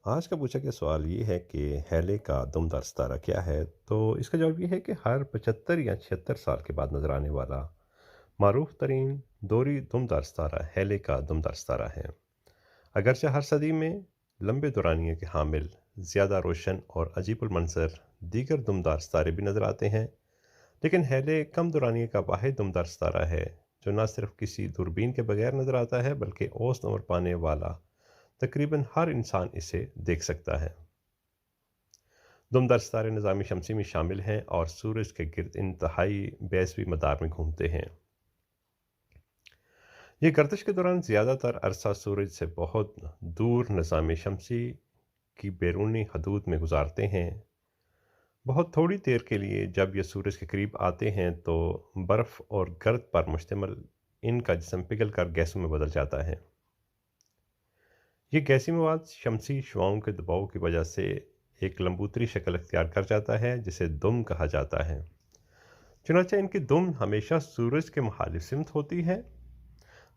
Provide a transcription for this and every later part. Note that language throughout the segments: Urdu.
آج کا پوچھا گیا سوال یہ ہے کہ ہیلے کا دمدار ستارہ کیا ہے؟ تو اس کا جواب یہ ہے کہ ہر 75 یا 76 سال کے بعد نظر آنے والا معروف ترین دوری دمدار ستارہ ہیلے کا دمدار ستارہ ہے۔ اگرچہ ہر صدی میں لمبے دورانیے کے حامل زیادہ روشن اور عجیب المنظر دیگر دمدار ستارے بھی نظر آتے ہیں، لیکن ہیلے کم دورانیے کا واحد دمدار ستارہ ہے جو نہ صرف کسی دوربین کے بغیر نظر آتا ہے بلکہ اوسط عمر پانے والا تقریباً ہر انسان اسے دیکھ سکتا ہے۔ دمدار ستارے نظام شمسی میں شامل ہیں اور سورج کے گرد انتہائی بیضوی مدار میں گھومتے ہیں۔ یہ گردش کے دوران زیادہ تر عرصہ سورج سے بہت دور نظام شمسی کی بیرونی حدود میں گزارتے ہیں۔ بہت تھوڑی دیر کے لیے جب یہ سورج کے قریب آتے ہیں تو برف اور گرد پر مشتمل ان کا جسم پگھل کر گیسوں میں بدل جاتا ہے۔ یہ گیسی مواد شمسی شعاؤں کے دباؤ کی وجہ سے ایک لمبوتری شکل اختیار کر جاتا ہے جسے دم کہا جاتا ہے۔ چنانچہ ان کی دم ہمیشہ سورج کے مخالف سمت ہوتی ہے۔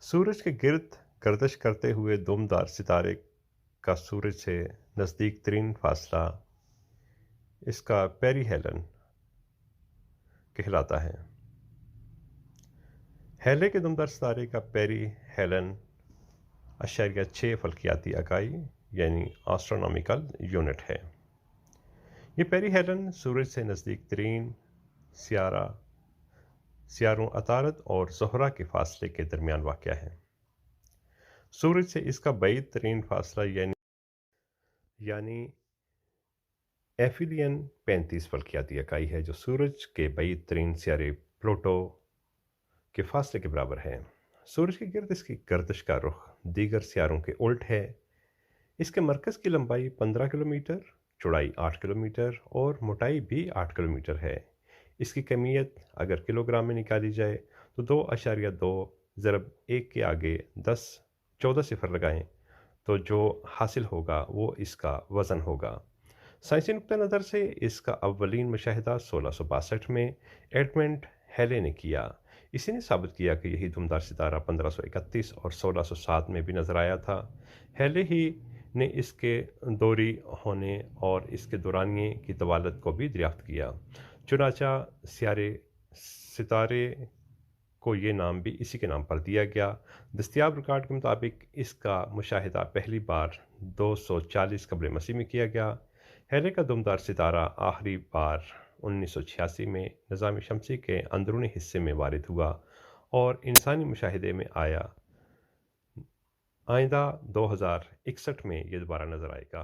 سورج کے گرد گردش کرتے ہوئے دمدار ستارے کا سورج سے نزدیک ترین فاصلہ اس کا پیری ہیلن کہلاتا ہے۔ ہیلے کے دمدار ستارے کا پیری ہیلن 0.6 فلکیاتی اکائی یعنی آسٹرونامیکل یونٹ ہے۔ یہ پیری ہیلن سورج سے نزدیک ترین سیاروں عطارد اور زہرہ کے فاصلے کے درمیان واقع ہے۔ سورج سے اس کا بعید ترین فاصلہ یعنی ایفیلین 35 فلکیاتی اکائی ہے جو سورج کے بعید ترین سیارے پلوٹو کے فاصلے کے برابر ہے۔ سورج کے گرد اس کی گردش کا رخ دیگر سیاروں کے الٹ ہے۔ اس کے مرکز کی لمبائی 15 کلومیٹر، چوڑائی 8 کلومیٹر اور موٹائی بھی 8 کلومیٹر ہے۔ اس کی کمیت اگر کلو گرام میں نکالی جائے تو 2.2 ضرب 1 کے آگے 14 صفر لگائیں تو جو حاصل ہوگا وہ اس کا وزن ہوگا۔ سائنسی نقطہ نظر سے اس کا اولین مشاہدہ 1662 میں ایڈمنڈ ہیلے نے کیا۔ اسی نے ثابت کیا کہ یہی دمدار ستارہ 1531 اور 1607 میں بھی نظر آیا تھا۔ ہیلے ہی نے اس کے دوری ہونے اور اس کے دورانیے کی طوالت کو بھی دریافت کیا، چنانچہ ستارے کو یہ نام بھی اسی کے نام پر دیا گیا۔ دستیاب ریکارڈ کے مطابق اس کا مشاہدہ پہلی بار 240 قبل مسیح میں کیا گیا۔ ہیلے کا دمدار ستارہ آخری بار 1986 میں نظام شمسی کے اندرونی حصے میں وارد ہوا اور انسانی مشاہدے میں آئندہ 2061 میں یہ دوبارہ نظر آئے گا۔